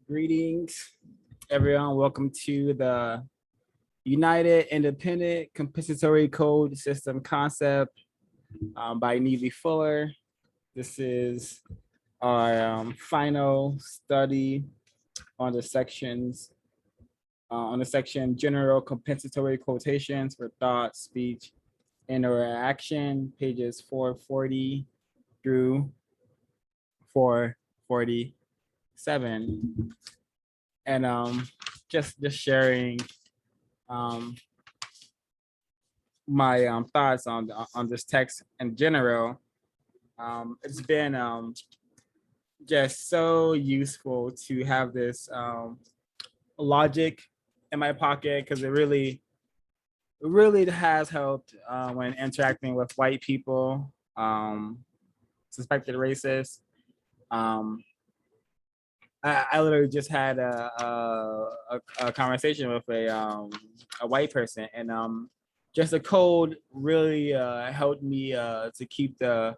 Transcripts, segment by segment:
Greetings, everyone. Welcome to the United Independent Compensatory Code System Concept by Neely Fuller. This is our final study on the section General Compensatory Quotations for Thought, Speech, and Action, pages 440 through 447. And just sharing um, my thoughts on this text in general. It's been just so useful to have this logic in my pocket because it really has helped when interacting with white people, suspected racists. Um, I literally just had a conversation with a white person, and just the code really helped me to keep the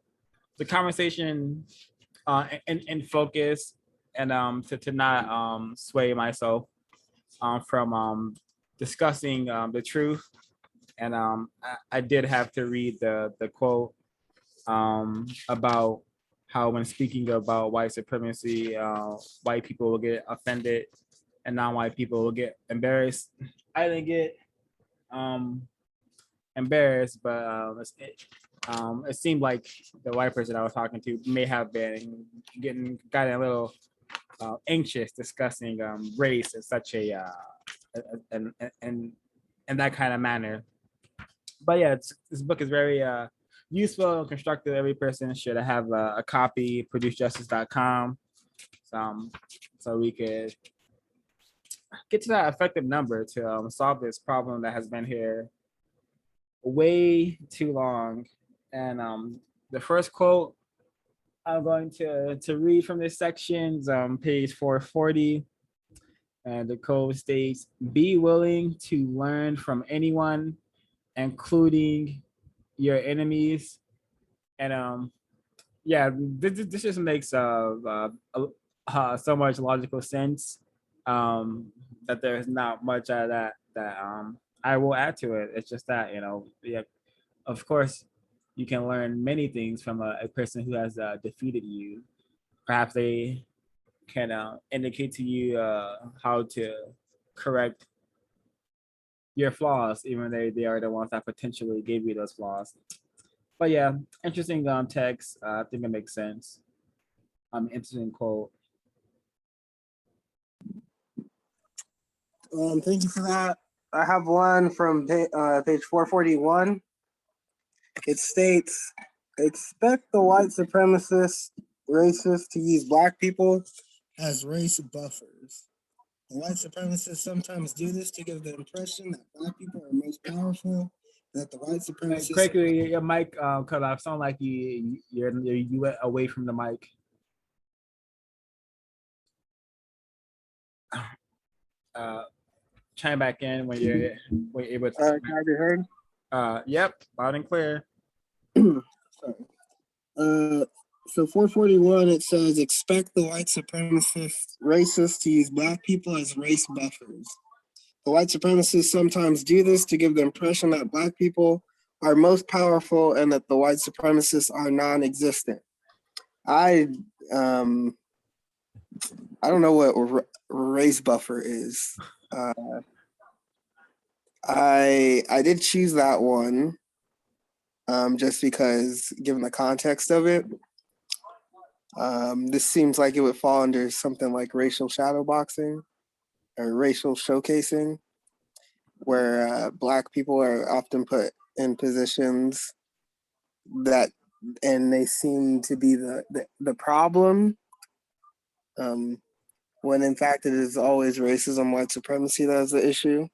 conversation in focus, and to not sway myself from discussing the truth. And I did have to read the quote about how when speaking about white supremacy, white people will get offended and non-white people will get embarrassed. I didn't get um, embarrassed, but it seemed like the white person I was talking to may have been gotten a little anxious discussing race in such and in that kind of manner. But yeah, this book is very useful and constructive. Every person should have a copy. ProduceJustice.com, so we could get to that effective number to solve this problem that has been here way too long. And the first quote I'm going to read from this section is page 440. And the code states, be willing to learn from anyone, including your enemies. And yeah, this just makes so much logical sense that there's not much out of that I will add to it. It's just that, yeah, of course, you can learn many things from a person who has defeated you. Perhaps they can indicate to you how to correct your flaws, even though they are the ones that potentially gave you those flaws. But yeah, interesting text. I think it makes sense. Interesting quote. Thank you for that. I have one from page 441. It states, expect the white supremacist racists to use black people as race buffers. The white supremacists sometimes do this to give the impression that black people are most powerful, that the white supremacists... Craig, your mic cut off. Sound like you went away from the mic. Chime back in when you're able to. Can I be heard? Yep, loud and clear. Sorry. So 441, it says, expect the white supremacist racists to use black people as race buffers. The white supremacists sometimes do this to give the impression that black people are most powerful and that the white supremacists are non-existent. I don't know what race buffer is. I did choose that one just because, given the context of it, this seems like it would fall under something like racial shadowboxing or racial showcasing, where black people are often put in positions that, and they seem to be the problem, when in fact it is always racism, white supremacy that is the issue.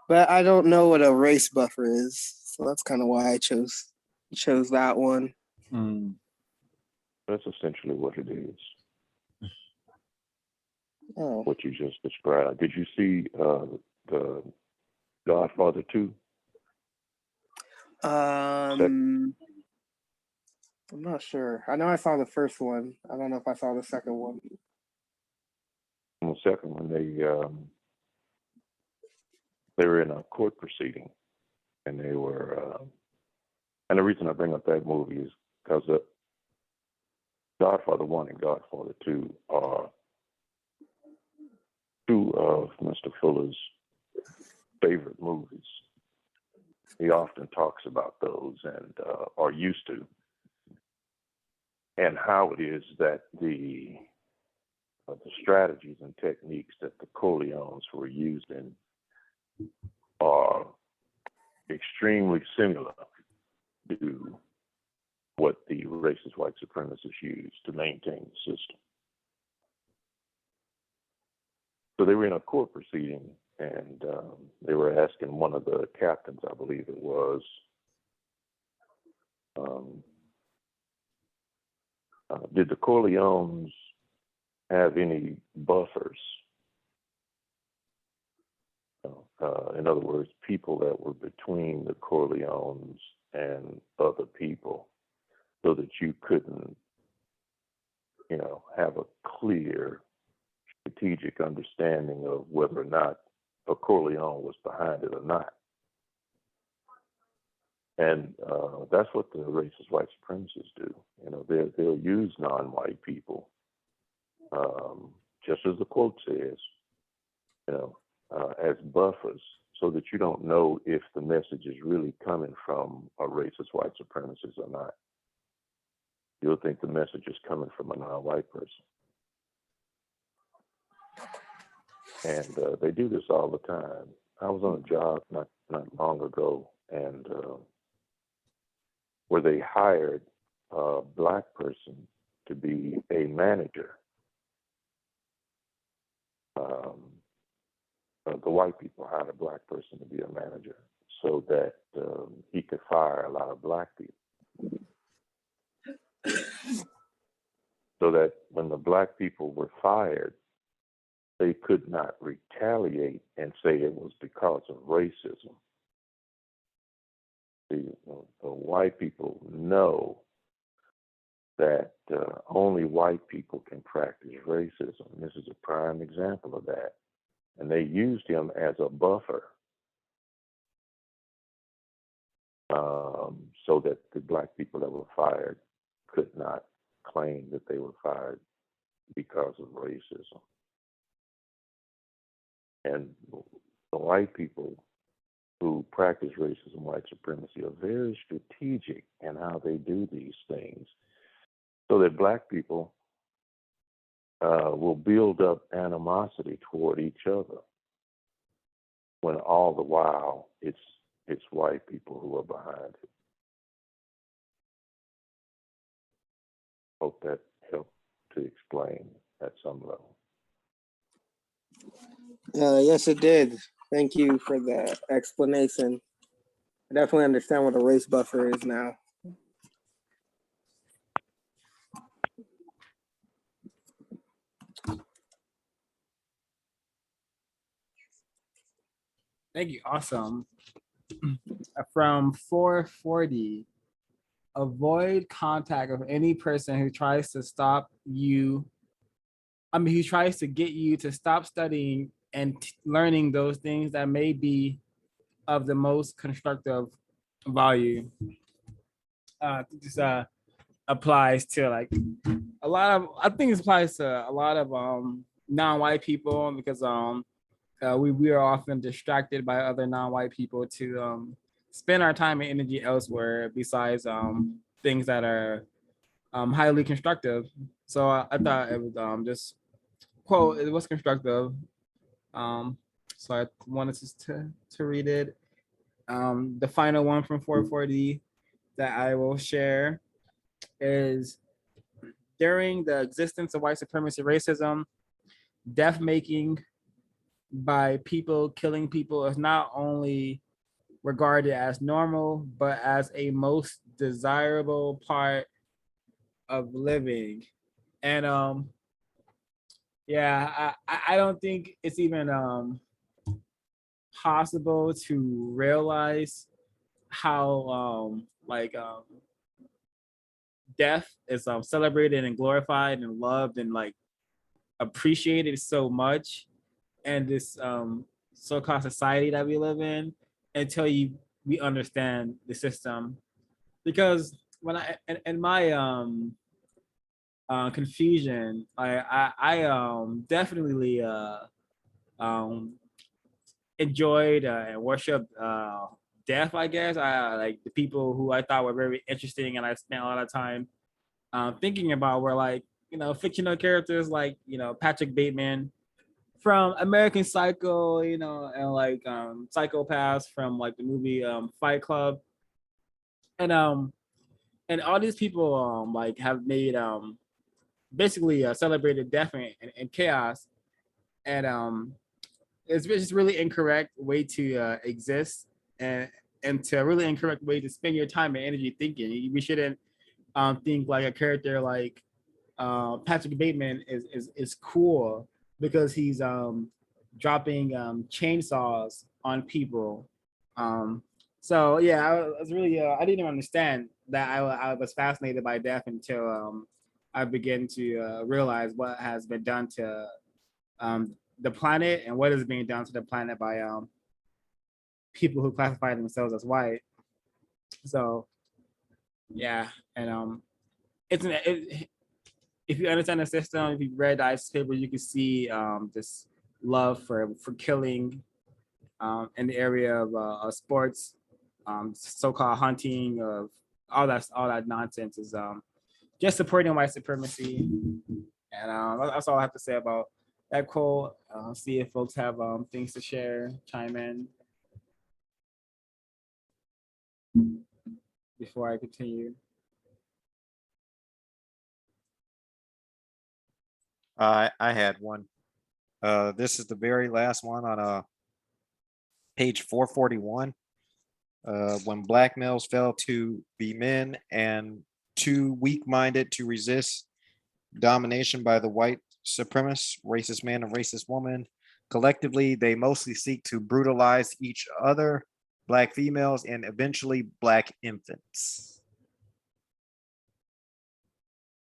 But I don't know what a race buffer is, so that's kind of why I chose that one. That's essentially what it is. Oh. What you just described. Did you see the Godfather 2? I'm not sure. I know I saw the first one. I don't know if I saw the second one. And the second one, they were in a court proceeding, and they were. And the reason I bring up that movie is because Godfather 1 and Godfather 2 are two of Mr. Fuller's favorite movies. He often talks about those and or used to, and how it is that the strategies and techniques that the Corleones were using are extremely similar to what the racist white supremacists use to maintain the system. So they were in a court proceeding, and they were asking one of the captains, I believe it was, did the Corleones have any buffers? In other words, people that were between the Corleones and other people, so that you couldn't, have a clear strategic understanding of whether or not a Corleone was behind it or not. And that's what the racist white supremacists do. They'll use non-white people, just as the quote says, as buffers, so that you don't know if the message is really coming from a racist white supremacist or not. You'll think the message is coming from a non-white person. And they do this all the time. I was on a job not long ago, and where they hired a black person to be a manager. The white people hired a black person to be a manager so that he could fire a lot of black people. So that when the black people were fired, they could not retaliate and say it was because of racism. The white people know that only white people can practice racism. This is a prime example of that. And they used him as a buffer so that the black people that were fired could not claim that they were fired because of racism. And the white people who practice racism, white supremacy, are very strategic in how they do these things, so that black people will build up animosity toward each other, when all the while it's white people who are behind it. Hope that helped to explain at some level. Yes, it did. Thank you for the explanation. I definitely understand what a race buffer is now. Thank you. Awesome. From 440, avoid contact of any person who tries to stop you. Who tries to get you to stop studying and learning those things that may be of the most constructive value. This applies to like a lot of, I think it applies to a lot of non-white people, because we are often distracted by other non-white people to spend our time and energy elsewhere besides things that are highly constructive. So I thought it was just quote, it was constructive. So I wanted to read it. The final one from 440 that I will share is: during the existence of white supremacy racism, death making by people killing people is not only regarded as normal, but as a most desirable part of living. And yeah, I don't think it's even possible to realize how death is celebrated and glorified and loved and like appreciate it so much, and this so-called society that we live in, until we understand the system. Because when in my confusion, I definitely um enjoyed and worshipped death, I guess. I like the people who I thought were very interesting, and I spent a lot of time thinking about were like, fictional characters like, Patrick Bateman from American Psycho, and like psychopaths from like the movie Fight Club. And all these people like have made basically celebrated death and chaos. And it's just really incorrect way to exist, and to a really incorrect way to spend your time and energy thinking. We shouldn't think like a character like Patrick Bateman is cool because he's dropping chainsaws on people. Um, so yeah, I was really I didn't even understand that. I was fascinated by death until I began to realize what has been done to the planet, and what is being done to the planet by people who classify themselves as white. So yeah, and if you understand the system, if you read the ICE paper, you can see this love for killing in the area of sports, so-called hunting, of all that nonsense is just supporting white supremacy. And that's all I have to say about that quote. See if folks have things to share, chime in before I continue. I had one. This is the very last one on page 441. When black males fail to be men and too weak-minded to resist domination by the white supremacist, racist man and racist woman, collectively, they mostly seek to brutalize each other, black females, and eventually black infants.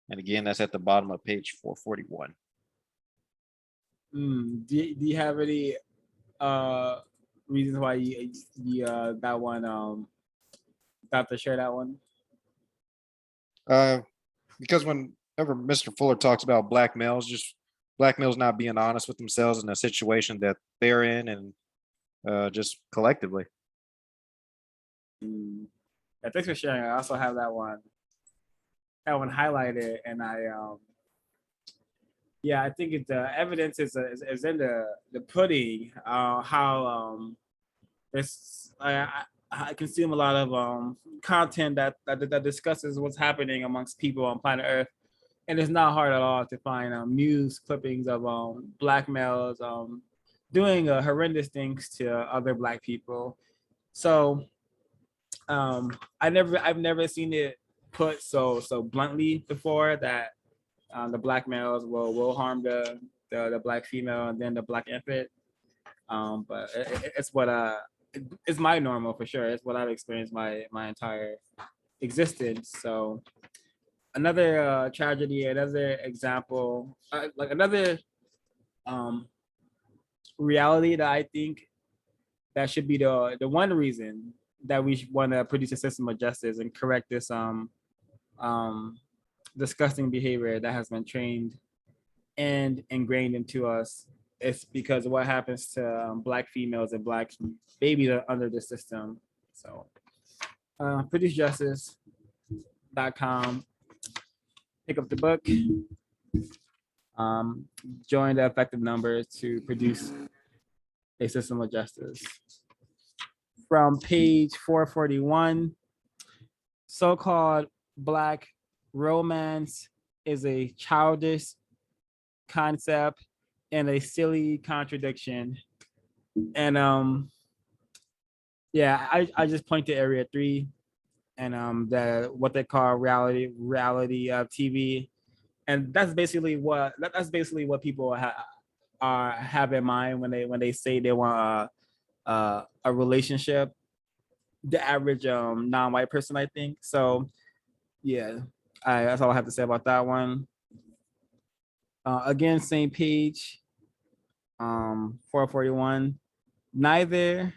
And again, that's at the bottom of page 441. Do you have any reasons why you that one got to share that one? Because whenever Mr. Fuller talks about black males, just black males not being honest with themselves in a situation that they're in, and just collectively. Yeah, thanks for sharing. I also have that one highlighted, and yeah, I think the evidence is in the pudding. How this I consume a lot of content that discusses what's happening amongst people on planet Earth, and it's not hard at all to find news clippings of black males doing horrendous things to other black people. So I've never seen it put so bluntly before, that the black males will harm the black female and then the black infant. But it's what it's my normal for sure. It's what I've experienced my entire existence. So another tragedy, another example, like another um, reality that I think that should be the one reason that we want to produce a system of justice and correct this um, disgusting behavior that has been trained and ingrained into us. It's because of what happens to black females and black babies that are under the system. So producejustice.com, pick up the book, join the effective numbers to produce a system of justice. From page 441, so-called black romance is a childish concept and a silly contradiction. And yeah, I just point to area 3 and what they call reality TV, and that's basically what people have in mind when they say they want a relationship. The average non-white person, I think. So yeah, that's all I have to say about that one. Again, same page, 441. Neither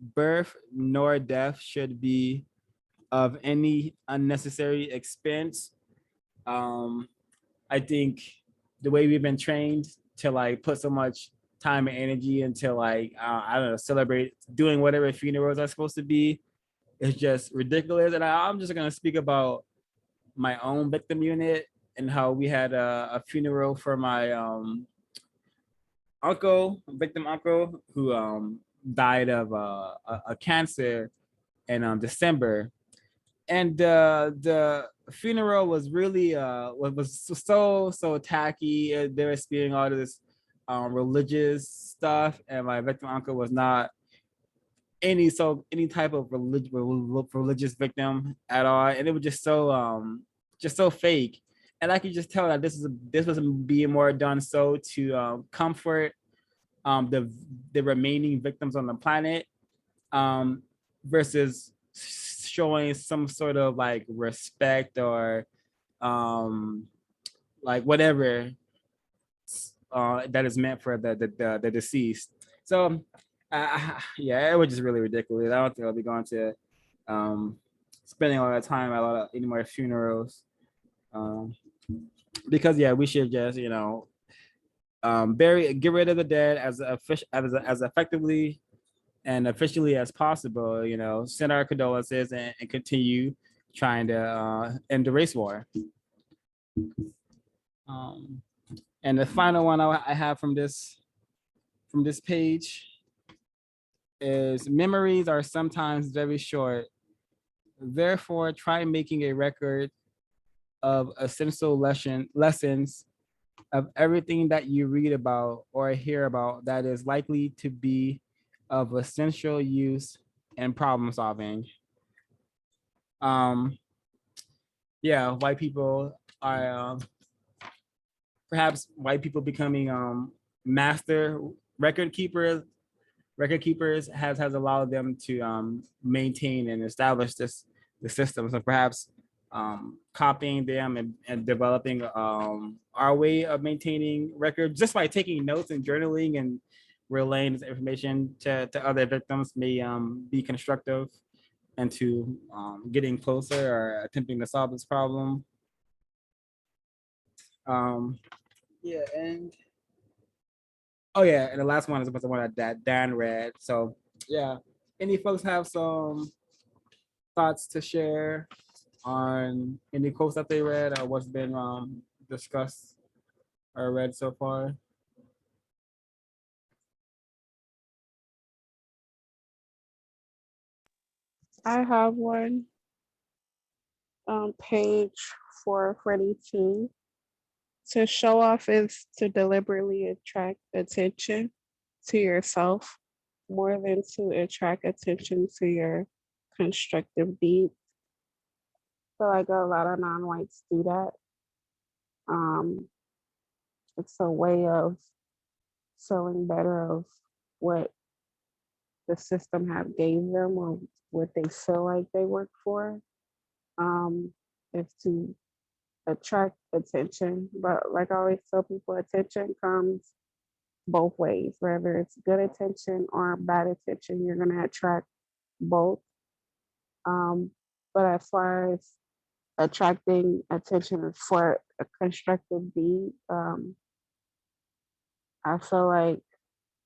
birth nor death should be of any unnecessary expense. I think the way we've been trained to like put so much time and energy into like I don't know, celebrate doing whatever funerals are supposed to be, is just ridiculous. And I'm just gonna speak about my own victim unit and how we had a funeral for my victim uncle, who died of a cancer in December. And the funeral was really was so tacky. They were spewing all of this religious stuff, and my victim uncle was not any type of religious victim at all, and it was just so fake. And I could just tell that this was being more done so to comfort the remaining victims on the planet, versus showing some sort of like respect or like whatever that is meant for the deceased. So yeah, it was just really ridiculous. I don't think I'll be going to spending a lot of time at a lot of any more funerals, because yeah, we should just get rid of the dead as effectively and efficiently as possible. Send our condolences and continue trying to end the race war. And the final one I have from this page is: memories are sometimes very short. Therefore, try making a record of essential lessons of everything that you read about or hear about that is likely to be of essential use in problem solving. Yeah, white people are perhaps white people becoming master record keepers has allowed them to maintain and establish the system. So perhaps copying them and developing our way of maintaining records, just by taking notes and journaling and relaying this information to other victims, may be constructive into getting closer or attempting to solve this problem. Yeah, and oh yeah, and the last one is about the one that Dan read. So yeah, any folks have some thoughts to share on any quotes that they read or what's been discussed or read so far? I have one on page 442. To show off is to deliberately attract attention to yourself more than to attract attention to your constructive deeds. I feel like a lot of non-whites do that. It's a way of feeling better of what the system have gave them or what they feel like they work for. Is to attract attention. But like I always tell people, attention comes both ways, whether it's good attention or bad attention, you're gonna attract both. But as far as attracting attention for a constructive deed, I feel like,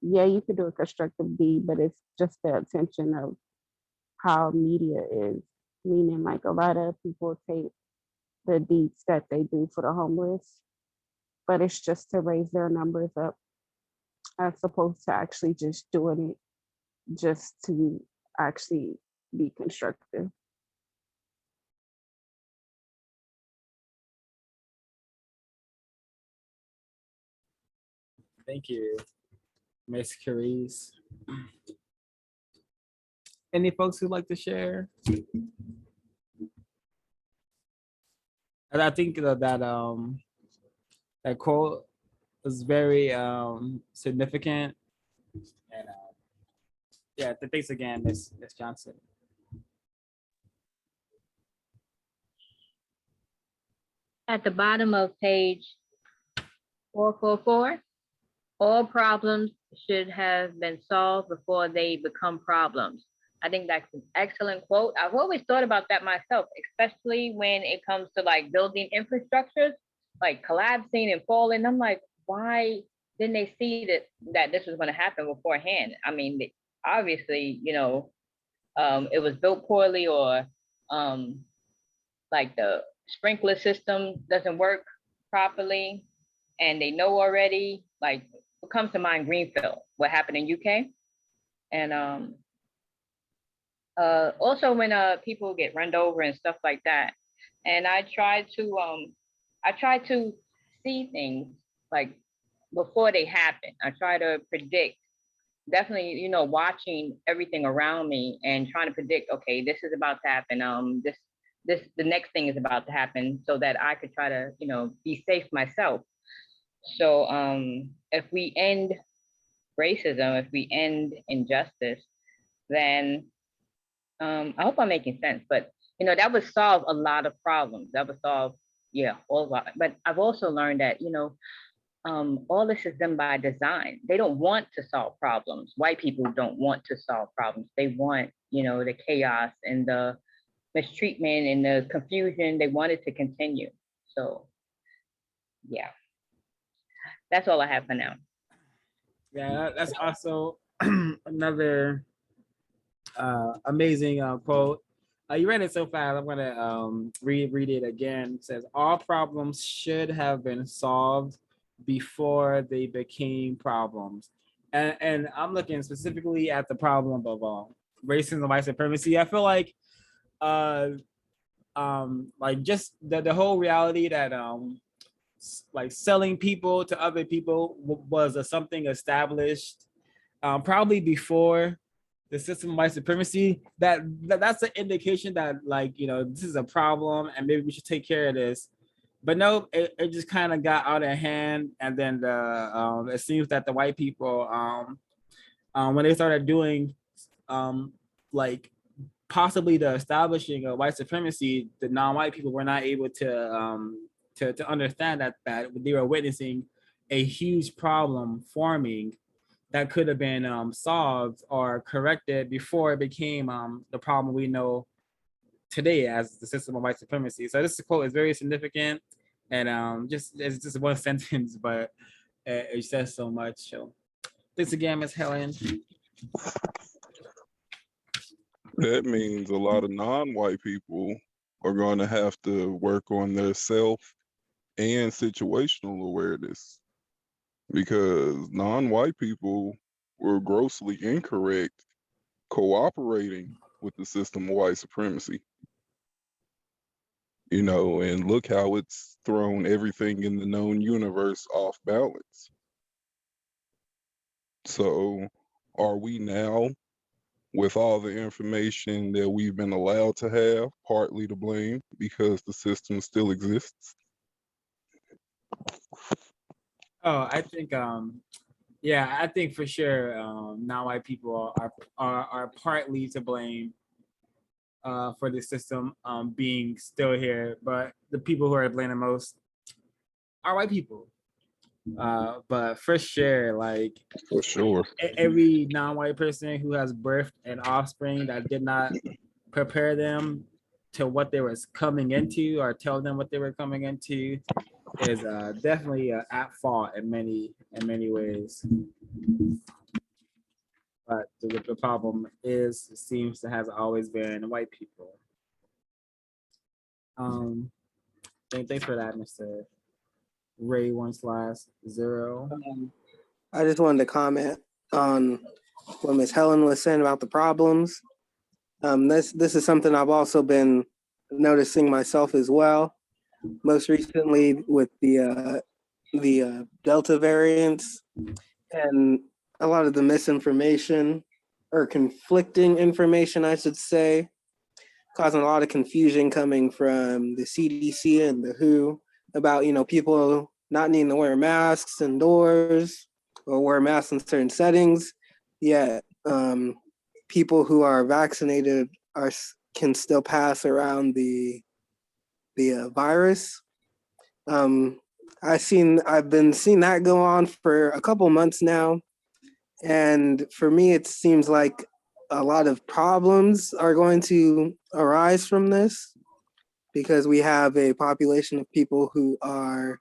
yeah, you could do a constructive deed, but it's just the attention of how media is. Meaning, like, a lot of people take the deeds that they do for the homeless, but it's just to raise their numbers up as opposed to actually just doing it just to actually be constructive. Thank you, Miss Carice. Any folks who'd like to share? And I think that quote was very significant. And yeah, thanks again, Miss Johnson. At the bottom of page 444. All problems should have been solved before they become problems. I think that's an excellent quote. I've always thought about that myself, especially when it comes to like building infrastructures, like collapsing and falling. I'm like, why didn't they see that this was going to happen beforehand? I mean, obviously, it was built poorly, or um, like the sprinkler system doesn't work properly, and they know already. Like, what comes to mind? Greenfield, what happened in UK, and also when people get run over and stuff like that. And I try to see things like before they happen. I try to predict, definitely, watching everything around me and trying to predict, okay, this is about to happen. The next thing is about to happen, so that I could try to, be safe myself. So if we end racism, if we end injustice, then I hope I'm making sense, but that would solve a lot of problems. That would solve, yeah, all of it. But I've also learned that, all this is done by design. They don't want to solve problems. White people don't want to solve problems. They want, the chaos and the mistreatment and the confusion. They want it to continue. So yeah, that's all I have for now. Yeah, that's also another amazing quote. You read it so fast. I'm gonna read it again. It says, "All problems should have been solved before they became problems." And I'm looking specifically at the problem of racism and white supremacy. I feel like just the whole reality that like selling people to other people was something established probably before the system of white supremacy. That's an indication that, like, this is a problem and maybe we should take care of this. But no, it just kind of got out of hand, and then it seems that the white people when they started doing like possibly the establishing of white supremacy, the non-white people were not able to understand that they were witnessing a huge problem forming that could have been solved or corrected before it became the problem we know today as the system of white supremacy. So this quote is very significant, and it's just one sentence, but it says so much. So thanks again, Ms. Helen. That means a lot of non-white people are going to have to work on their self and situational awareness, because non-white people were grossly incorrect cooperating with the system of white supremacy. And look how it's thrown everything in the known universe off balance. So are we now, with all the information that we've been allowed to have, partly to blame because the system still exists? Oh, I think yeah, I think for sure non-white people are partly to blame for the system being still here, but the people who are blamed the most are white people. But for sure, like For sure. every non-white person who has birthed an offspring that did not prepare them to what they were coming into or tell them what they were coming into is definitely at fault in many ways. But the problem is, it seems to have always been white people. Thanks for that, Mr. Ray 1/0. I just wanted to comment on what Ms. Helen was saying about the problems. This is something I've also been noticing myself as well. Most recently with the Delta variants and a lot of the misinformation or conflicting information, I should say, causing a lot of confusion coming from the CDC and the WHO about, people not needing to wear masks indoors or wear masks in certain settings. Yet people who are vaccinated can still pass around the virus. I've been seeing that go on for a couple months now. And for me, it seems like a lot of problems are going to arise from this because we have a population of people who are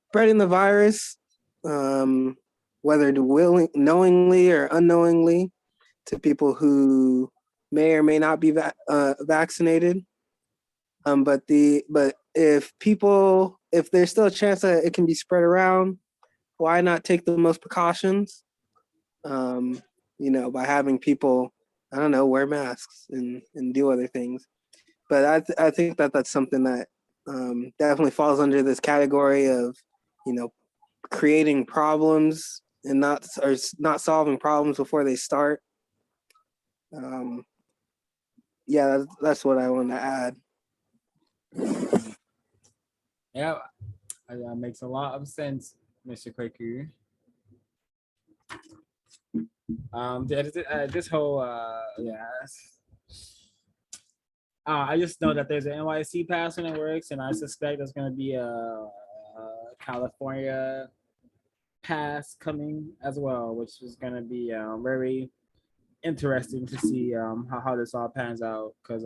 spreading the virus, whether knowingly or unknowingly, to people who may or may not be vaccinated. But if there's still a chance that it can be spread around, why not take the most precautions? By having people, I don't know, wear masks and do other things. But I think that that's something that definitely falls under this category of, creating problems and not solving problems before they start. Yeah, that's what I want to add. Yeah, that makes a lot of sense, Mr. Quaker. This whole I just know that there's an NYC pass in the works, and I suspect there's going to be a California pass coming as well, which is going to be very interesting to see how this all pans out, because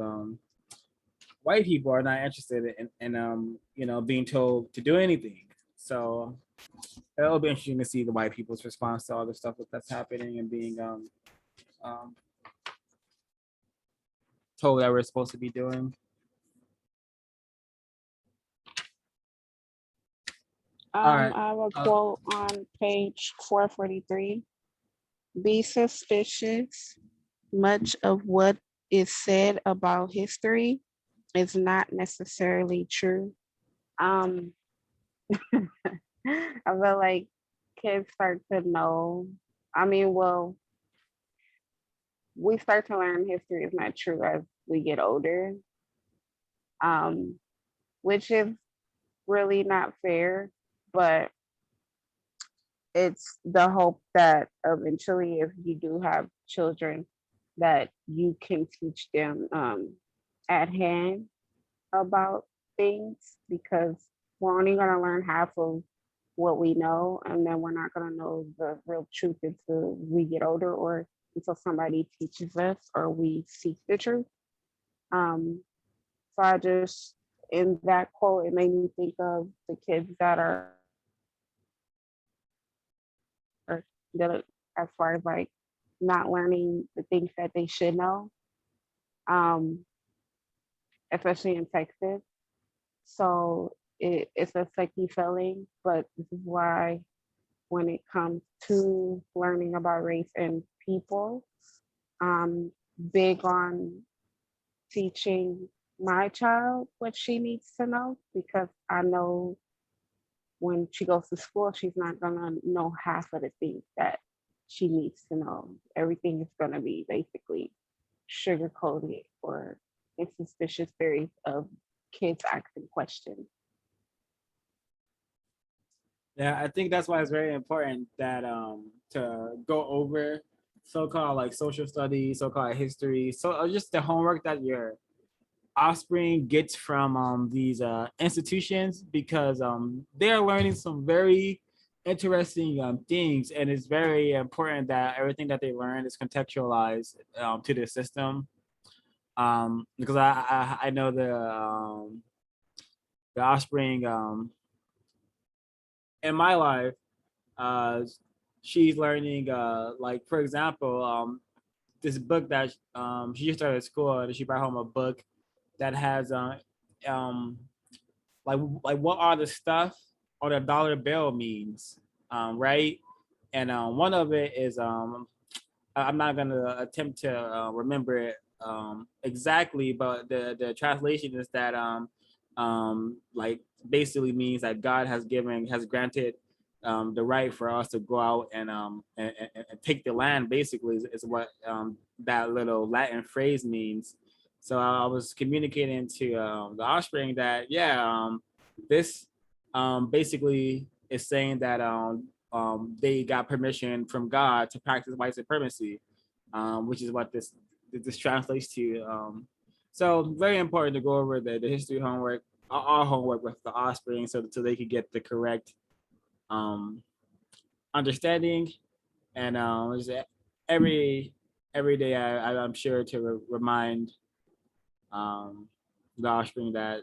white people are not interested in being told to do anything. So it'll be interesting to see the white people's response to all the stuff that's happening and being told that we're supposed to be doing. All right. I have a quote on page 443. Be suspicious. Much of what is said about history is not necessarily true. I feel like kids start to know. We start to learn history is not true as we get older, which is really not fair, but it's the hope that eventually, if you do have children, that you can teach them at hand about things, because we're only going to learn half of what we know, and then we're not going to know the real truth until we get older, or until somebody teaches us or we seek the truth. So I just, in that quote, it made me think of the kids that are as far as like not learning the things that they should know, especially in Texas. So it's a sucky feeling, but this is why when it comes to learning about race and people, I'm big on teaching my child what she needs to know, because I know when she goes to school, she's not gonna know half of the things that she needs to know. Everything is gonna be basically sugar coated or suspicious theories of kids asking questions. Yeah, I think that's why it's very important that to go over so-called like social studies, so-called history, so just the homework that your offspring gets from these institutions, because they're learning some very interesting things, and it's very important that everything that they learn is contextualized to the system. Because I know the offspring in my life, uh, she's learning like, for example, this book that she just started school, and she brought home a book that has um like what are the stuff on a dollar bill means, right? And one of it is I'm not gonna attempt to remember it exactly, but the translation is that like basically means that God has granted the right for us to go out and take the land. Basically, is what that little Latin phrase means. So I was communicating to the offspring that this basically is saying that they got permission from God to practice white supremacy, which is what this translates to. So very important to go over the history homework. our homework with the offspring so they could get the correct um, understanding. And just every every day I'm sure to remind um, the offspring that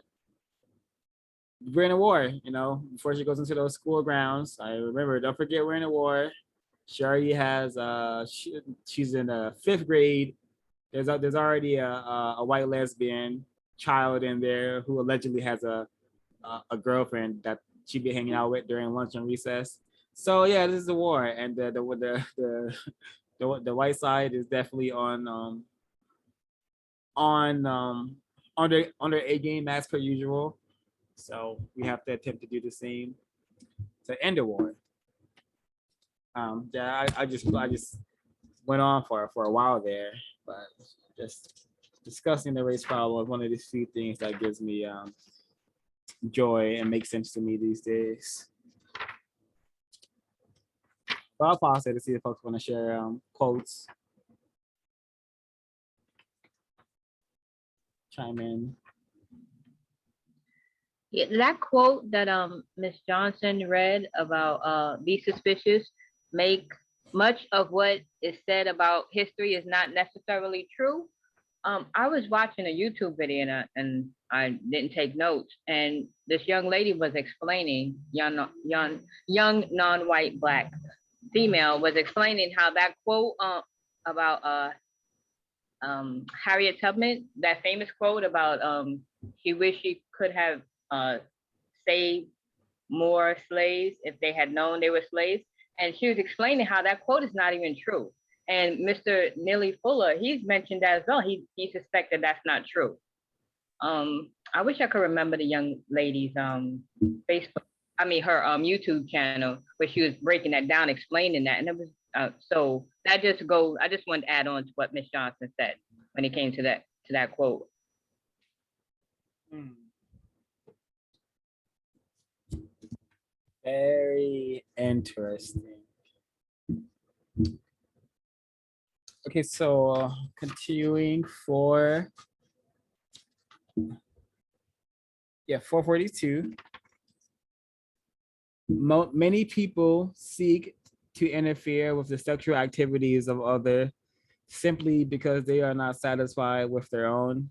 we're in a war. You know, before she goes into those school grounds, I remember, don't forget we're in a war. She already has she's in the 5th grade. There's already a white lesbian child in there who allegedly has a girlfriend that she be hanging out with during lunch and recess. So yeah, this is a war, and the white side is definitely on their A game as per usual. So we have to attempt to do the same to end the war. Yeah, I just went on for a while there, but just discussing the race problem is one of the few things that gives me joy and makes sense to me these days. But I'll pause there to see if folks want to share quotes, chime in. Yeah, that quote that Miss Johnson read about be suspicious, make much of what is said about history is not necessarily true. I was watching a YouTube video and I didn't take notes, and this young lady was explaining, young non-white black female was explaining how that quote about Harriet Tubman, that famous quote about she wished she could have saved more slaves if they had known they were slaves. And she was explaining how that quote is not even true. And Mr. Neely Fuller, he's mentioned that as well. He suspected that's not true. I wish I could remember the young lady's Facebook, her YouTube channel where she was breaking that down, explaining that. And it was so that just goes, I just wanted to add on to what Miss Johnson said when it came to that quote. Very interesting. Okay, so continuing for 442. Many people seek to interfere with the sexual activities of others simply because they are not satisfied with their own.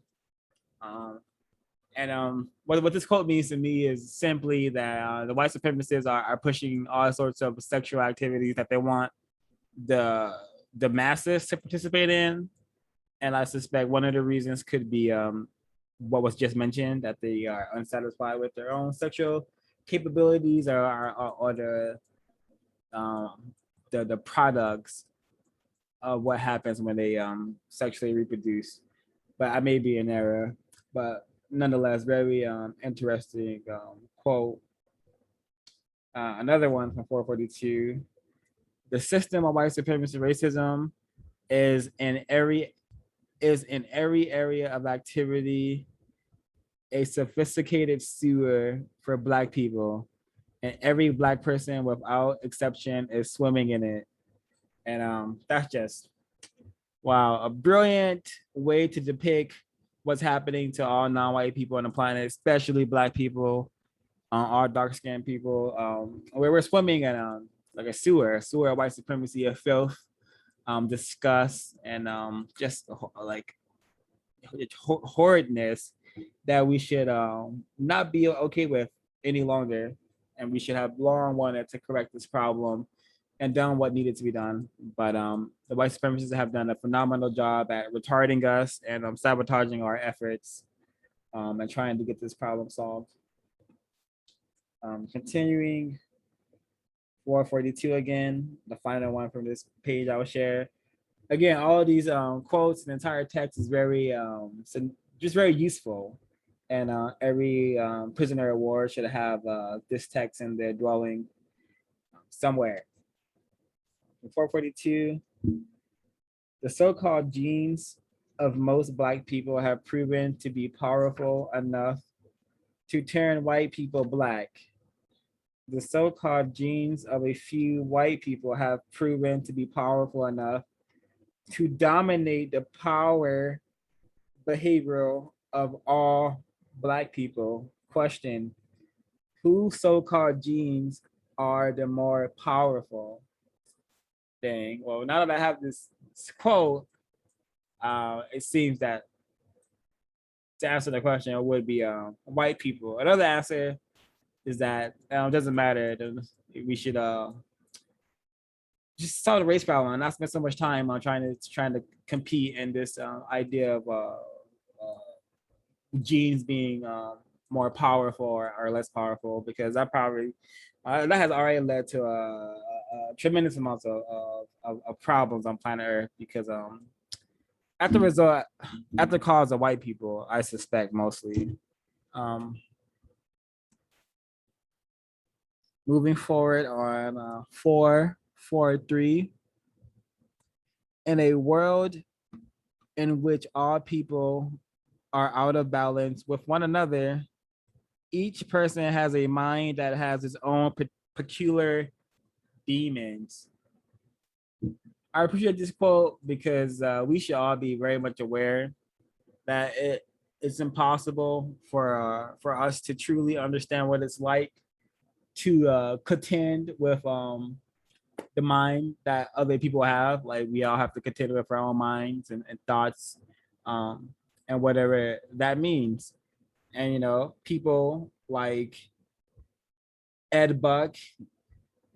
What this quote means to me is simply that the white supremacists are pushing all sorts of sexual activities that they want the masses to participate in, and I suspect one of the reasons could be what was just mentioned, that they are unsatisfied with their own sexual capabilities or the products of what happens when they sexually reproduce. But I may be in error, but nonetheless, very interesting quote. Another one from 442. The system of white supremacy racism is in every area of activity a sophisticated sewer for black people, and every black person without exception is swimming in it. And that's just wow, a brilliant way to depict what's happening to all non-white people on the planet, especially black people, all dark-skinned people, where we're swimming in like a sewer of white supremacy, of filth, disgust, and just like horridness that we should not be okay with any longer, and we should have long wanted to correct this problem and done what needed to be done. But the white supremacists have done a phenomenal job at retarding us and sabotaging our efforts and trying to get this problem solved. Continuing 442 again, the final one from this page I will share. Again, all of these quotes and entire text is very just very useful, and every prisoner of war should have this text in their dwelling somewhere. 442, the so-called genes of most black people have proven to be powerful enough to turn white people black. The so-called genes of a few white people have proven to be powerful enough to dominate the power behavioral of all black people. question: whose so-called genes are the more powerful? Thing. Well, now that I have this quote, it seems that to answer the question, it would be white people. Another answer is that it doesn't matter. We should just solve the race problem and not spend so much time on trying to compete in this idea of genes being more powerful or less powerful, because that has already led to tremendous amounts of problems on planet Earth, because at the cause of white people, I suspect mostly. Moving forward on 443. In a world in which all people are out of balance with one another, each person has a mind that has its own peculiar demons. I appreciate this quote because we should all be very much aware that it's impossible for us to truly understand what it's like to contend with the mind that other people have. Like, we all have to contend with our own minds and thoughts, and whatever that means. And people like Ed Buck,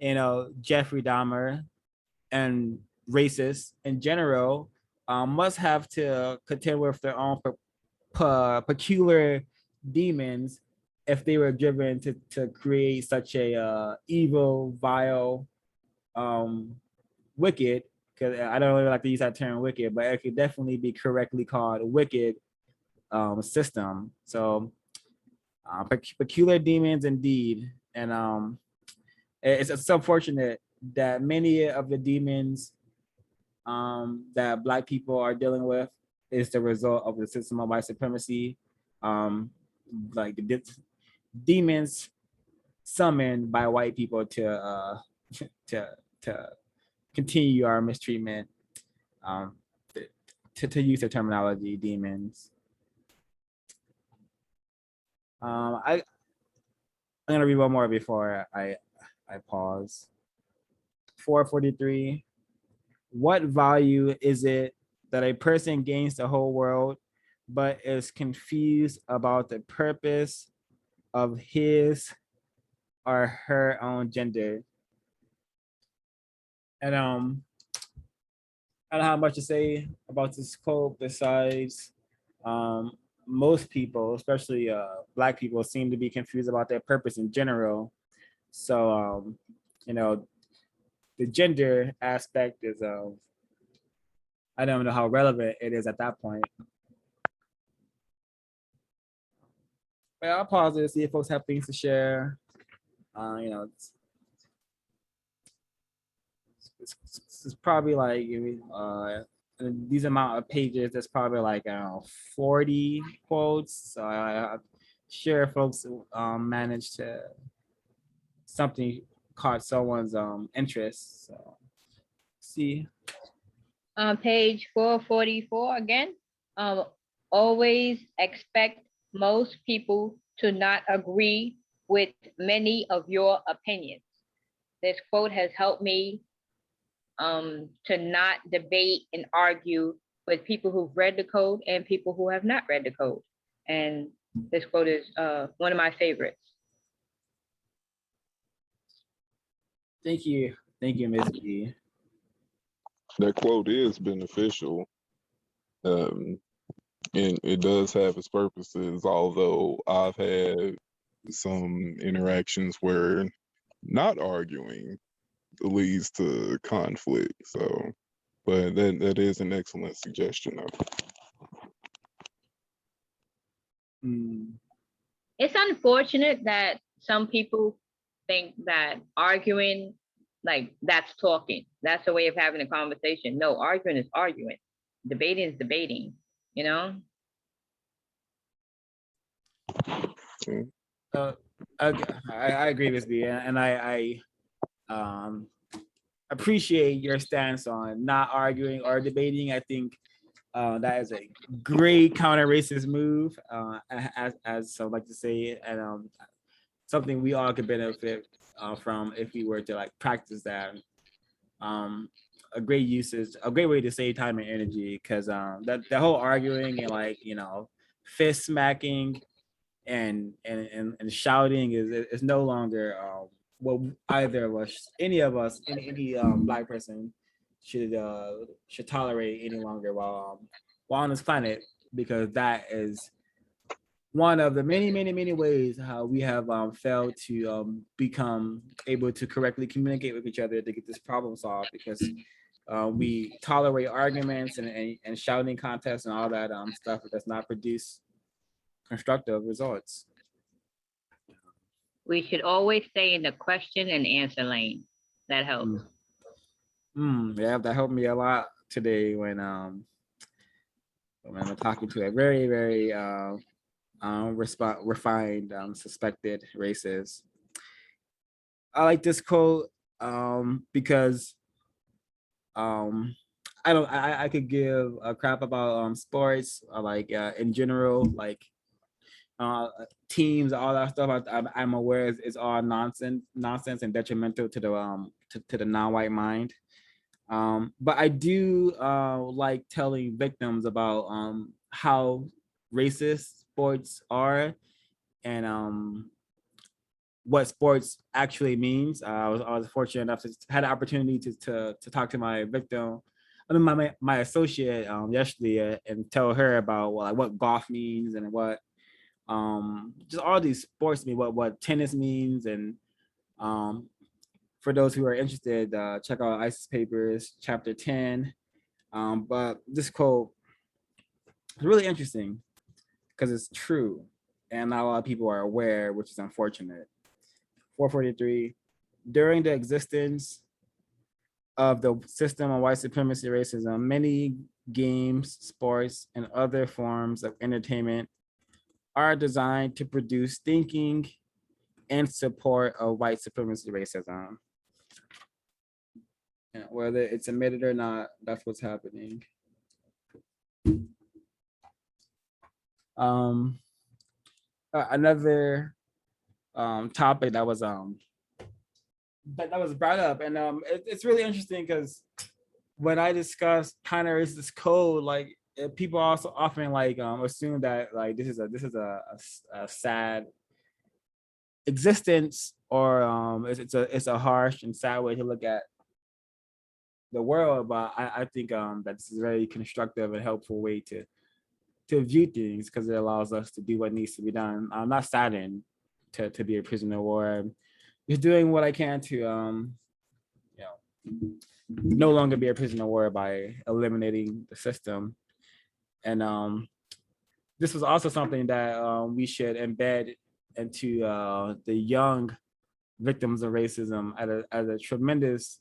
Jeffrey Dahmer, and racists in general must have to contend with their own peculiar demons if they were driven to create such a evil, vile, wicked, because I don't really like to use that term wicked, but it could definitely be correctly called a wicked system. So peculiar demons indeed. And it's unfortunate that many of the demons that Black people are dealing with is the result of the system of white supremacy. Like the demons summoned by white people to to continue our mistreatment. To use the terminology, demons. I'm gonna read one more before I pause. 443. What value is it that a person gains the whole world, but is confused about the purpose of his or her own gender? And I don't have much to say about this quote besides most people, especially Black people, seem to be confused about their purpose in general. So the gender aspect is I don't know how relevant it is at that point. But I'll pause it to see if folks have things to share. It's probably like these amount of pages. There's probably like 40 quotes. So I'm sure folks managed to something caught someone's interest. So see. On page 444 again, always expect most people to not agree with many of your opinions. This quote has helped me to not debate and argue with people who've read the code and people who have not read the code. And this quote is one of my favorites. Thank you, Ms. B. That quote is beneficial, and it does have its purposes, although I've had some interactions where not arguing leads to conflict. So, but that is an excellent suggestion though. It's unfortunate that some people think that arguing, like, that's talking. That's a way of having a conversation. No, arguing is arguing. Debating is debating, I agree with you, and I appreciate your stance on not arguing or debating. I think That is a great counter-racist move, as some like to say, and something we all could benefit from if we were to like practice that. Um, a great usage, a great way to save time and energy, because that the whole arguing and like fist smacking and shouting is no longer what either of us, any black person should tolerate any longer while on this planet, because that is one of the many ways how we have failed to become able to correctly communicate with each other to get this problem solved, because we tolerate arguments and shouting contests and all that stuff that does not produce constructive results. We should always stay in the question and answer lane. That helps. Yeah, that helped me a lot today when I'm talking to a very refined suspected racist. I like this quote because I could give a crap about sports like in general, like teams, all that stuff. I'm aware is all nonsense and detrimental to the non-white mind. But I do like telling victims about how racist sports are, and what sports actually means. I was fortunate enough to had the opportunity to talk to my victim, I mean my associate yesterday, and tell her about what golf means and what just all these sports mean, what tennis means, and for those who are interested, check out ISIS Papers chapter 10. But this quote is really interesting because it's true and not a lot of people are aware, which is unfortunate. 443, during the existence of the system of white supremacy racism, many games, sports, and other forms of entertainment are designed to produce thinking and support of white supremacy racism. And whether it's admitted or not, that's what's happening. Another topic that was brought up, and it's really interesting because when I discuss kind of racist code, like people also often like assume that like this is a sad existence, or it's a harsh and sad way to look at the world. But I think that this is a very constructive and helpful way to view things, because it allows us to do what needs to be done. I'm not saddened to be a prisoner of war. Just doing what I can to no longer be a prisoner of war by eliminating the system. And this was also something that we should embed into the young victims of racism at a tremendous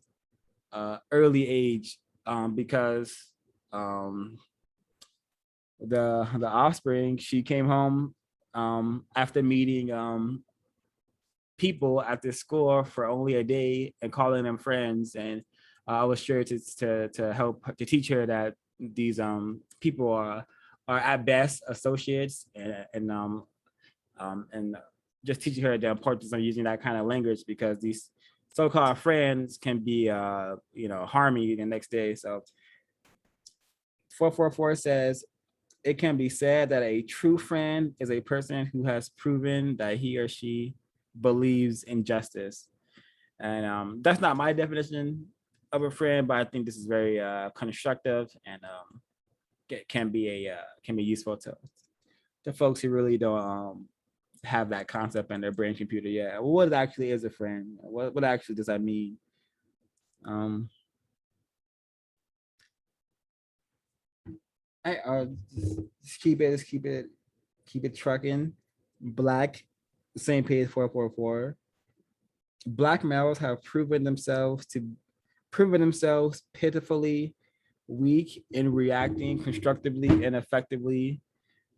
early age, because the offspring, she came home after meeting people at this school for only a day and calling them friends, and I was sure to help to teach her that these people are at best associates, and just teaching her the importance of using that kind of language, because these so-called friends can be harm you the next day. So 444 says, it can be said that a true friend is a person who has proven that he or she believes in justice. And that's not my definition of a friend, but I think this is very constructive, and can be useful to folks who really don't have that concept in their brain computer yet. Well, what actually is a friend? What actually does that mean? Just keep it trucking. Black, same page 444. Black males have proven themselves pitifully weak in reacting constructively and effectively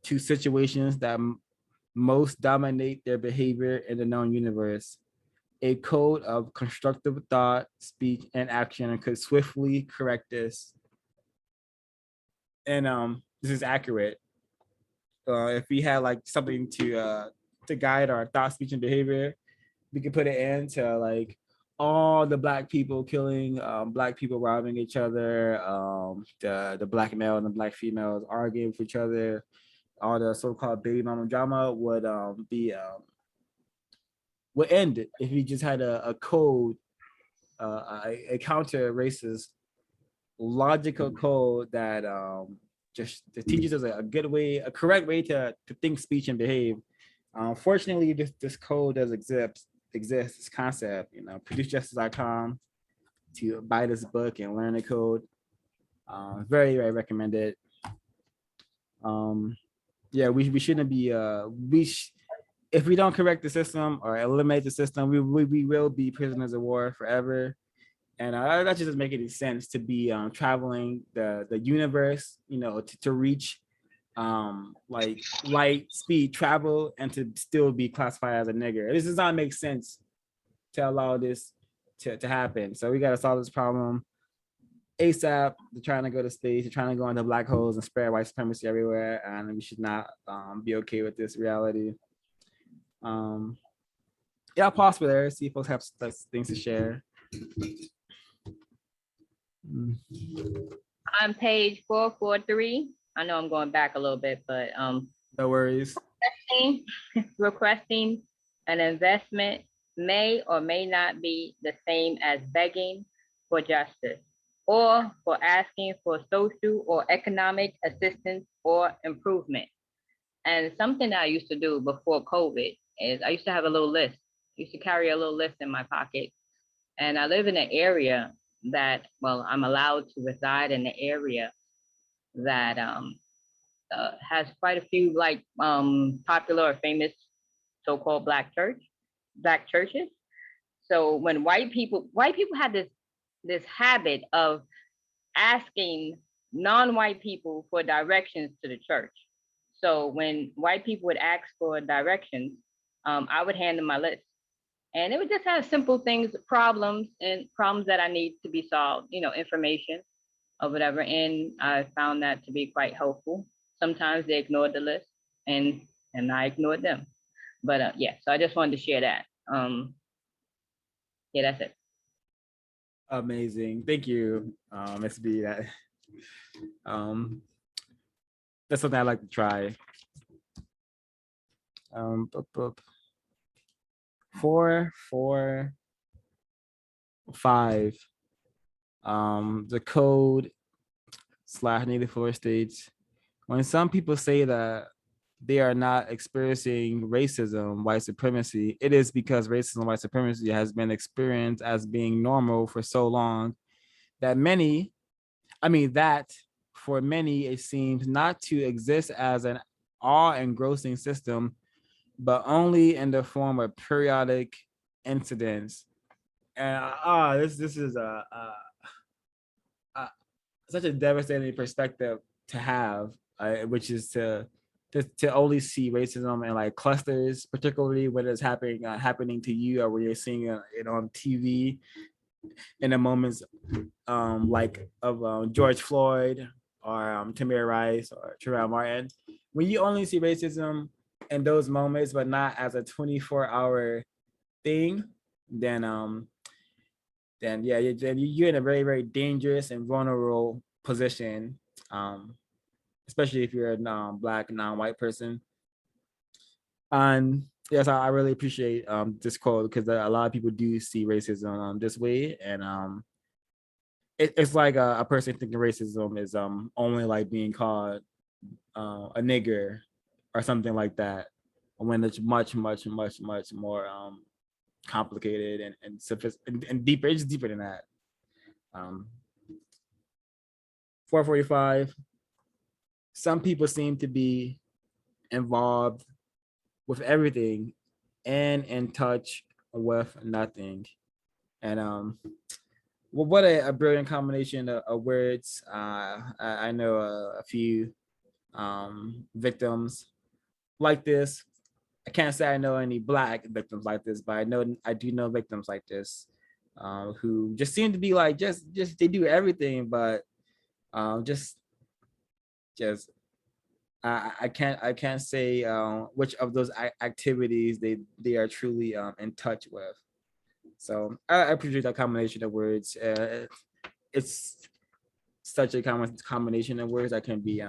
to situations that most dominate their behavior in the known universe. A code of constructive thought, speech, and action could swiftly correct this. and this is accurate. If we had like something to guide our thought, speech, and behavior, we could put it into like all the black people killing, black people robbing each other, the black male and the black females arguing with each other, all the so-called baby mama drama would end if we just had a code, a counter racist logical code that just teaches us a good way, a correct way to think, speech, and behave. Fortunately, this code does exist, this concept, producejustice.com to buy this book and learn the code. Very, very recommended. Yeah, we shouldn't be, if we don't correct the system or eliminate the system, we will be prisoners of war forever. And that just doesn't make any sense to be traveling the universe, to reach like light speed travel and to still be classified as a nigger. This does not make sense to allow this to happen. So we got to solve this problem ASAP. They're trying to go to space, they're trying to go into black holes and spread white supremacy everywhere, and we should not be okay with this reality. Yeah, I'll pause for there, see if folks have things to share. On page 443, I know I'm going back a little bit, but No worries. requesting an investment may or may not be the same as begging for justice or for asking for social or economic assistance or improvement. And something that I used to do before COVID is I used to have a little list. I used to carry a little list in my pocket. And I live in an area that, well, I'm allowed to reside in the area that has quite a few like popular or famous so-called black churches. So when white people had this habit of asking non-white people for directions to the church. So when white people would ask for directions, I would hand them my list. And it would just have simple things, problems that I need to be solved, information or whatever. And I found that to be quite helpful. Sometimes they ignored the list and I ignored them. But yeah, so I just wanted to share that. Yeah, that's it. Amazing. Thank you, SB. That's something I like to try. 4, 4, 5. The code / Neely Fuller states, when some people say that they are not experiencing racism, white supremacy, it is because racism, white supremacy has been experienced as being normal for so long that for many, it seems not to exist as an awe-engrossing system, but only in the form of periodic incidents. And this is such a devastating perspective to have, which is to only see racism in like clusters, particularly when it's happening to you or when you're seeing it on TV in the moments like of George Floyd or Tamir Rice or Trayvon Martin. When you only see racism in those moments, but not as a 24-hour thing, then yeah, you're in a very, very dangerous and vulnerable position, especially if you're a black, non-white person. And yes, I really appreciate this quote because a lot of people do see racism this way, and it's like a person thinking racism is only like being called a nigger or something like that, when it's much, much, much, much more complicated and deeper. It's deeper than that. 445. Some people seem to be involved with everything and in touch with nothing. And well, what a brilliant combination of words. I know a few victims like this. I can't say I know any black victims like this, but I do know victims like this, who just seem to be like just they do everything, but just just I can't say which of those activities they are truly in touch with. So I appreciate that combination of words. It's such a combination of words that can be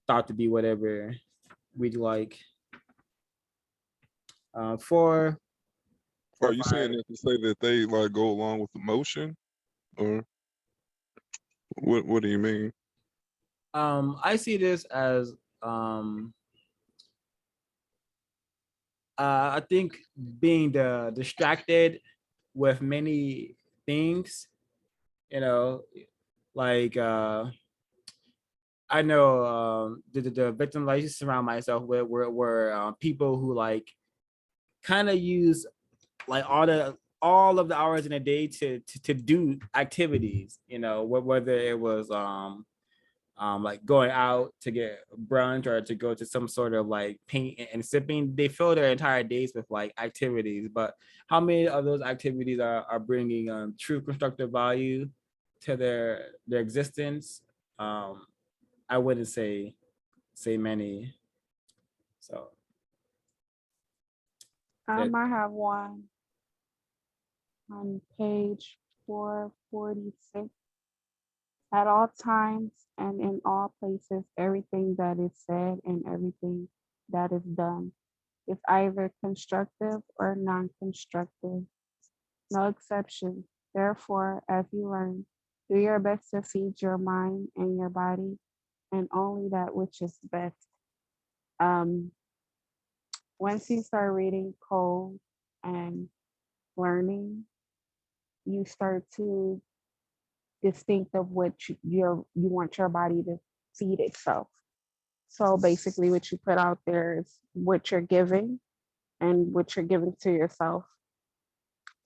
thought to be whatever we'd like. Four Are or you five. saying that to say that they like go along with the motion, or what do you mean? I see this as I think being distracted with many things, you know, like I know the victims I used to surround myself with were people who like kind of use like all of the hours in a day to do activities, whether it was like going out to get brunch or to go to some sort of like paint and sipping. They fill their entire days with like activities, but how many of those activities are bringing true constructive value to their existence? I wouldn't say many. So I that might have one on page 446. At all times and in all places, everything that is said and everything that is done is either constructive or non-constructive. No exception. Therefore, as you learn, do your best to feed your mind and your body, and only that which is best. Um, Once you start reading code and learning, you start to distinct of what you want your body to feed itself. So basically, what you put out there is what you're giving and what you're giving to yourself.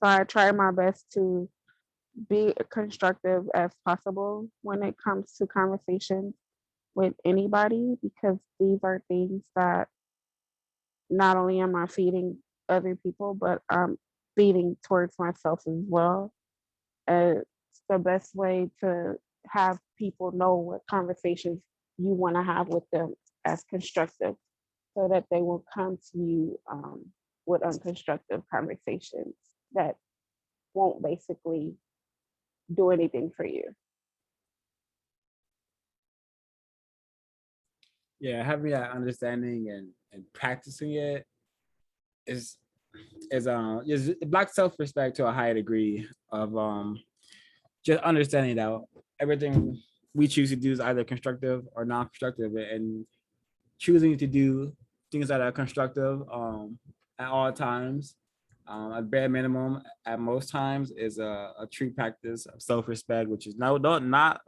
So I try my best to be constructive as possible when it comes to conversations with anybody, because these are things that not only am I feeding other people, but I'm feeding towards myself as well. It's the best way to have people know what conversations you want to have with them as constructive, so that they will come to you with unconstructive conversations that won't basically do anything for you. yeah, having that understanding and practicing it is is black self-respect to a high degree of just understanding that everything we choose to do is either constructive or non-constructive, and choosing to do things that are constructive at all times, at bare minimum at most times, is a true practice of self-respect, which is not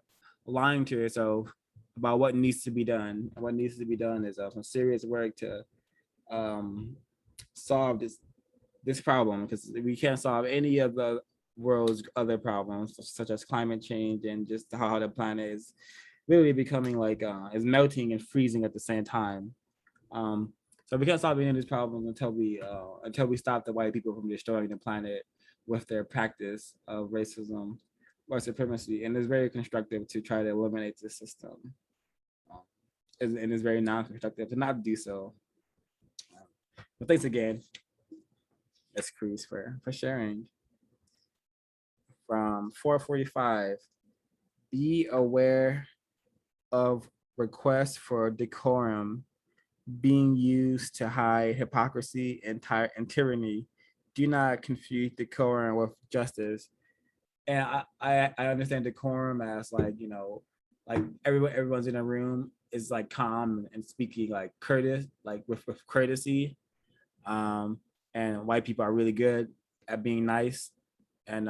lying to yourself about what needs to be done. What needs to be done is some serious work to um, solve this problem, because we can't solve any of the world's other problems, such as climate change and just how the planet is really becoming like is melting and freezing at the same time. So we can't solve any of these problems until we stop the white people from destroying the planet with their practice of racism or supremacy. And it's very constructive to try to eliminate the system. Um, and it's very non-constructive to not do so. But thanks again, Miss Cruz, for sharing. From 445, be aware of requests for decorum being used to hide hypocrisy and tyranny. Do not confuse decorum with justice. And I understand decorum as like, like everyone's in a room is like calm and speaking like courteous, like with courtesy. Um, and white people are really good at being nice, and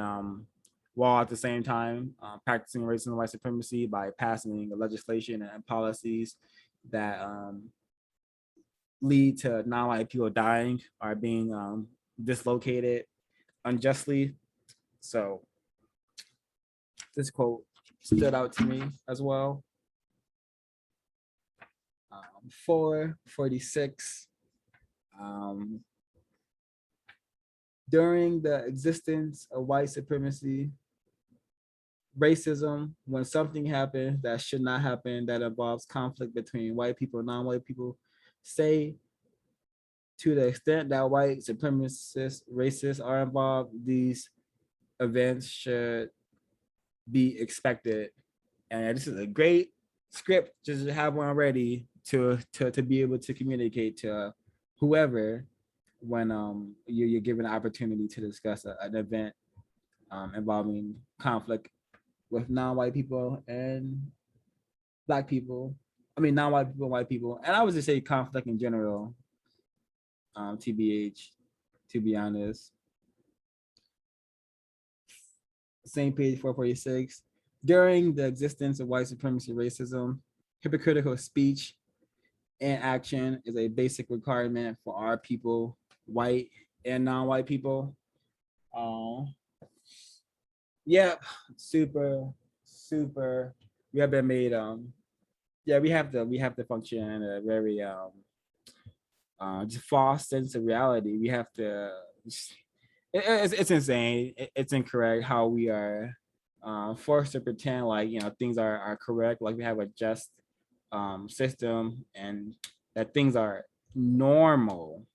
while at the same time practicing racism and white supremacy by passing legislation and policies that lead to non-white people dying or being dislocated unjustly. So this quote stood out to me as well. 446. During the existence of white supremacy, racism, when something happens that should not happen, that involves conflict between white people and non-white people, say to the extent that white supremacists, racists are involved, these events should be expected. And this is a great script just to have one ready to be able to communicate to whoever when you're given an opportunity to discuss an event involving conflict with non-white people and black people. I mean, non-white people, white people, and I would just say conflict in general. TBH, to be honest. Same page 446. During the existence of white supremacy racism, hypocritical speech and action is a basic requirement for our people, white and non-white people. Yeah, super, super. We have been made. Yeah, we have to function in a very just false sense of reality. We have to. It's insane. It's incorrect how we are forced to pretend like things are correct, like we have a just system, and that things are normal,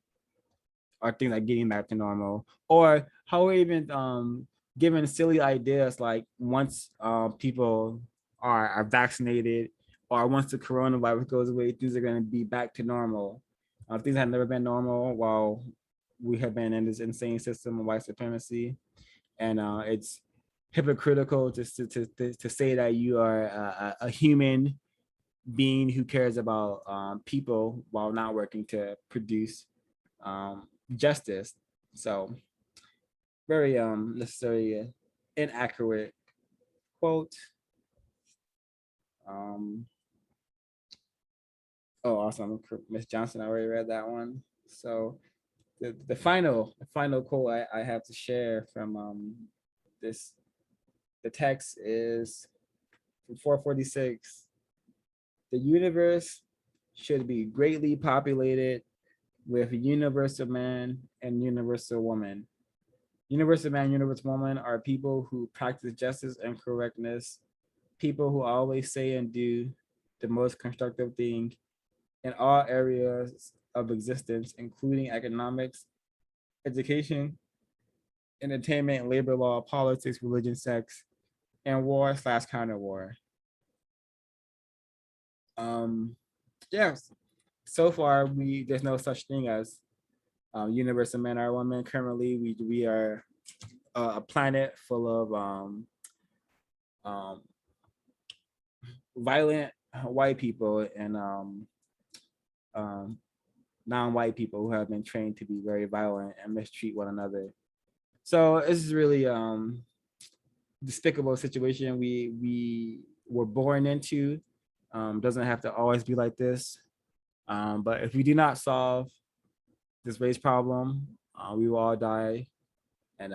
or things like getting back to normal, or how we're even given silly ideas like once people are vaccinated, or once the coronavirus goes away, things are going to be back to normal. Things have never been normal while we have been in this insane system of white supremacy, and it's hypocritical to say that you are a human being who cares about people while not working to produce justice. So very necessary inaccurate quote. Um oh, awesome. Miss Johnson, I already read that one. So the final quote I have to share from this the text is from 446. The universe should be greatly populated with universal man and universal woman. Universal man, universal woman are people who practice justice and correctness, people who always say and do the most constructive thing in all areas of existence, including economics, education, entertainment, labor law, politics, religion, sex, and war/counter war. Yes, so far there's no such thing as universal men or women. Currently, we are a planet full of um, violent white people and um, non-white people who have been trained to be very violent and mistreat one another. So this is really despicable situation we were born into. Doesn't have to always be like this. But if we do not solve this race problem, we will all die, and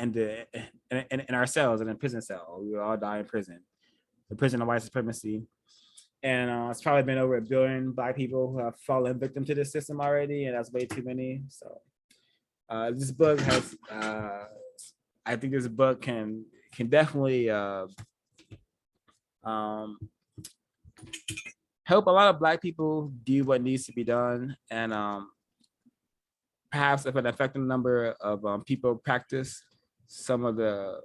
in our cells and in prison cell. We will all die in prison, the prison of white supremacy. And it's probably been over 1 billion black people who have fallen victim to this system already, and that's way too many. So this book has, I think this book can definitely help a lot of black people do what needs to be done, and perhaps if an effective number of people practice some of the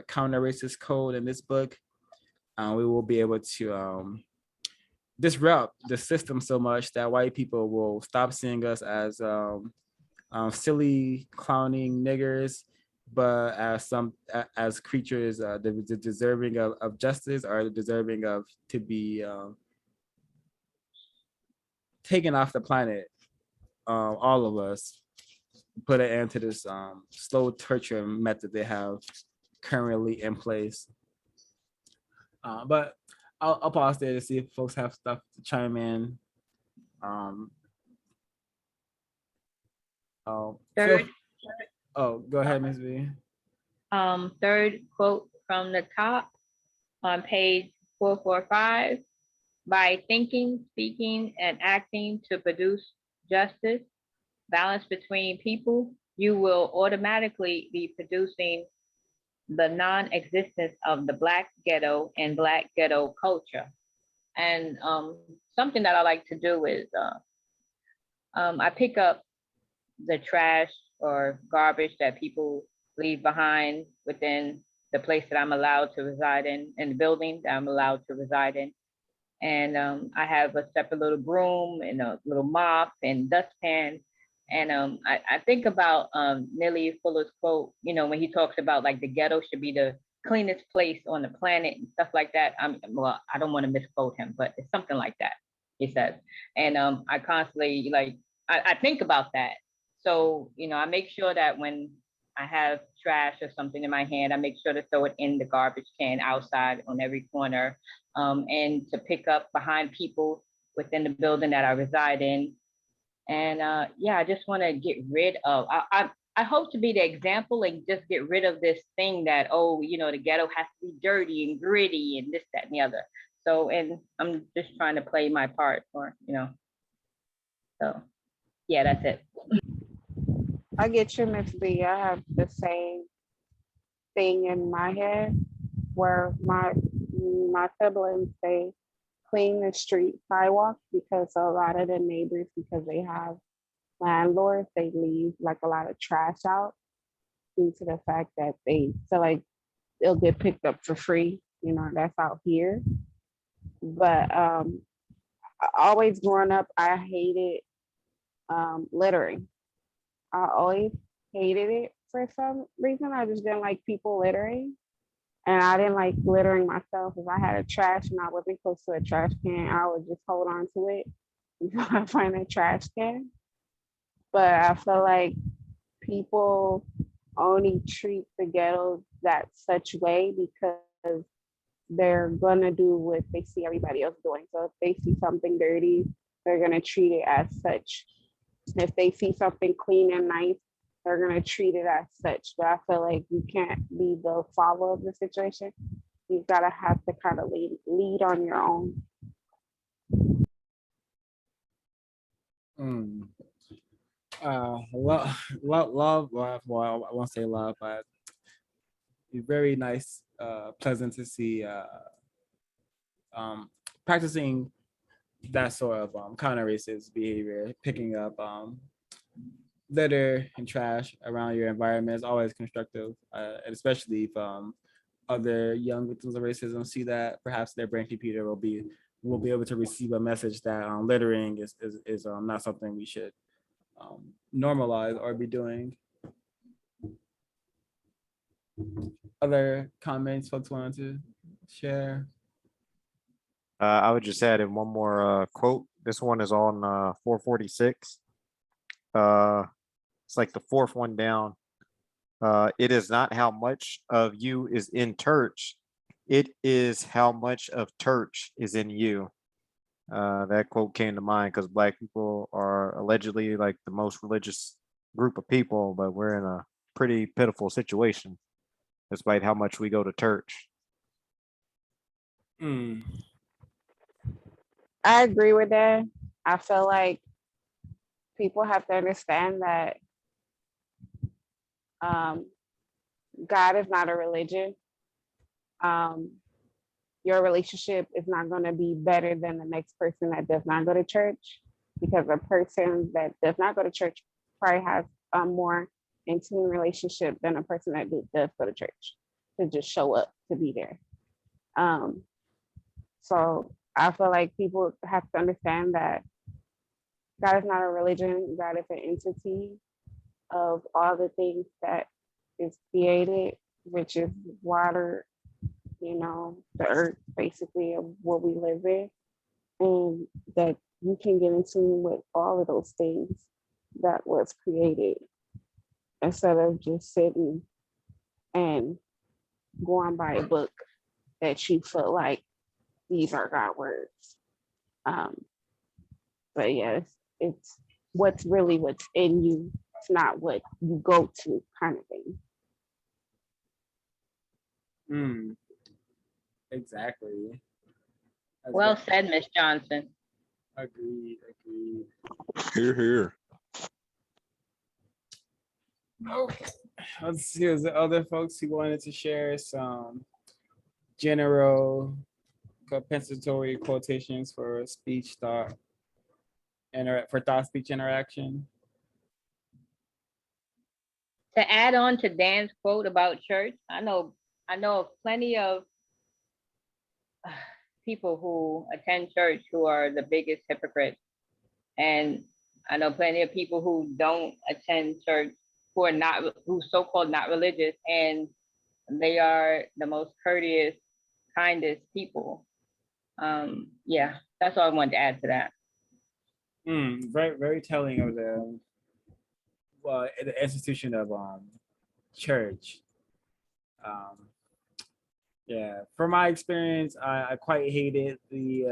counter-racist code in this book, we will be able to disrupt the system so much that white people will stop seeing us as silly clowning niggers, but as creatures deserving of justice, or deserving of to be taken off the planet. All of us put an end to this slow torture method they have currently in place. But I'll pause there to see if folks have stuff to chime in. Third, Go ahead, Ms. V. third quote from the top on page 445. By thinking, speaking, and acting to produce justice, balance between people, you will automatically be producing the non-existence of the Black ghetto and Black ghetto culture. And something that I like to do is I pick up the trash or garbage that people leave behind within the place that I'm allowed to reside in the building that I'm allowed to reside in. And I have a separate little broom and a little mop and dustpan. And I think about Neely Fuller's quote, you know, when he talks about like the ghetto should be the cleanest place on the planet and stuff like that. Well, I don't want to misquote him, but it's something like that, he says. And I constantly like, I think about that. So, you know, I make sure that when I have trash or something in my hand, I make sure to throw it in the garbage can outside on every corner, and to pick up behind people within the building that I reside in. And yeah, I just want to get rid of, I hope to be the example and just get rid of this thing that, oh, you know, the ghetto has to be dirty and gritty and this, that, and the other. So, and I'm just trying to play my part for, you know, so yeah, that's it. I get you, Miss B. I have the same thing in my head where my siblings, they clean the street sidewalks because a lot of the neighbors, because they have landlords, they leave like a lot of trash out due to the fact that they feel like it'll get picked up for free. You know, that's out here. But always growing up, I hated littering. I always hated it for some reason. I just didn't like people littering. And I didn't like littering myself. If I had a trash and I wasn't close to a trash can, I would just hold on to it until I find a trash can. But I feel like people only treat the ghetto that such way because they're gonna do what they see everybody else doing. So if they see something dirty, they're gonna treat it as such. If they see something clean and nice, they're gonna treat it as such. But I feel like you can't be the follower of the situation. You gotta have to kind of lead on your own. Love, well, I won't say love, but it's very nice, pleasant to see practicing that sort of counter racist behavior, picking up litter and trash around your environment is always constructive, and especially if other young victims of racism see that, perhaps their brain computer will be able to receive a message that littering is not something we should normalize or be doing. Other comments folks wanted to share? I would just add in one more quote. This one is on 446. It's like the fourth one down. It is not how much of you is in church. It is how much of church is in you. That quote came to mind because Black people are allegedly like the most religious group of people, but we're in a pretty pitiful situation despite how much we go to church. I agree with that. I feel like people have to understand that God is not a religion. Your relationship is not going to be better than the next person that does not go to church, because a person that does not go to church probably has a more intimate relationship than a person that does go to church, to just show up to be there. So I feel like people have to understand that God is not a religion. God is an entity of all the things that is created, which is water, you know, the earth, basically, of what we live in. And that you can get in tune with all of those things that was created, instead of just sitting and going by a book that you feel like these are God words. But yes, it's what's in you. It's not what you go to, kind of thing. Exactly. That's Well very- said, Miss Johnson. Agreed. Here, here. Okay. Let's see. Is the other folks who wanted to share some general compensatory quotations for speech thought for thought speech interaction? To add on to Dan's quote about church, I know of plenty of people who attend church who are the biggest hypocrites. And I know plenty of people who don't attend church who so-called not religious, and they are the most courteous, kindest people. Yeah, that's all I wanted to add to that. Very, very telling of the institution of church. Yeah, from my experience, I quite hated the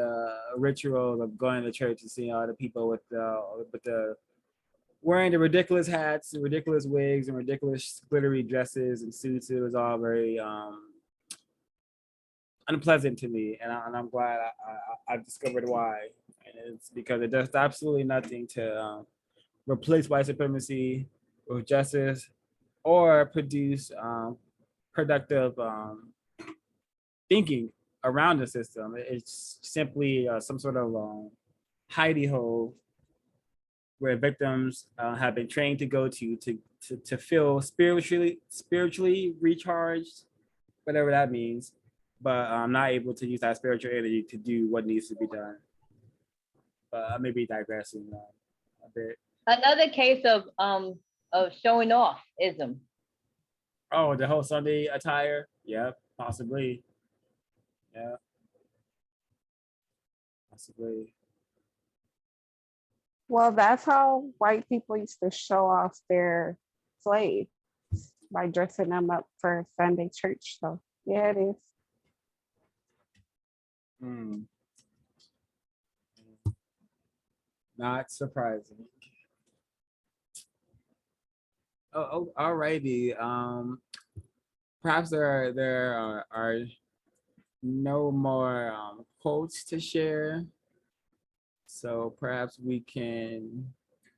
ritual of going to church and seeing all the people with the wearing the ridiculous hats and ridiculous wigs and ridiculous glittery dresses and suits. It was all very unpleasant to me, and I'm glad I've discovered why. And it's because it does absolutely nothing to replace white supremacy with justice or produce productive thinking around the system. It's simply some sort of hidey hole where victims have been trained to go to feel spiritually recharged, whatever that means, but I'm not able to use that spiritual energy to do what needs to be done. But I may be digressing a bit. Another case of showing off ism. Oh, the whole Sunday attire? Yeah, possibly. Yeah, possibly. Well, that's how white people used to show off their slaves by dressing them up for Sunday church. So yeah, it is. Hmm. Not surprising. Oh, alrighty. Perhaps there are no more quotes to share. So perhaps we can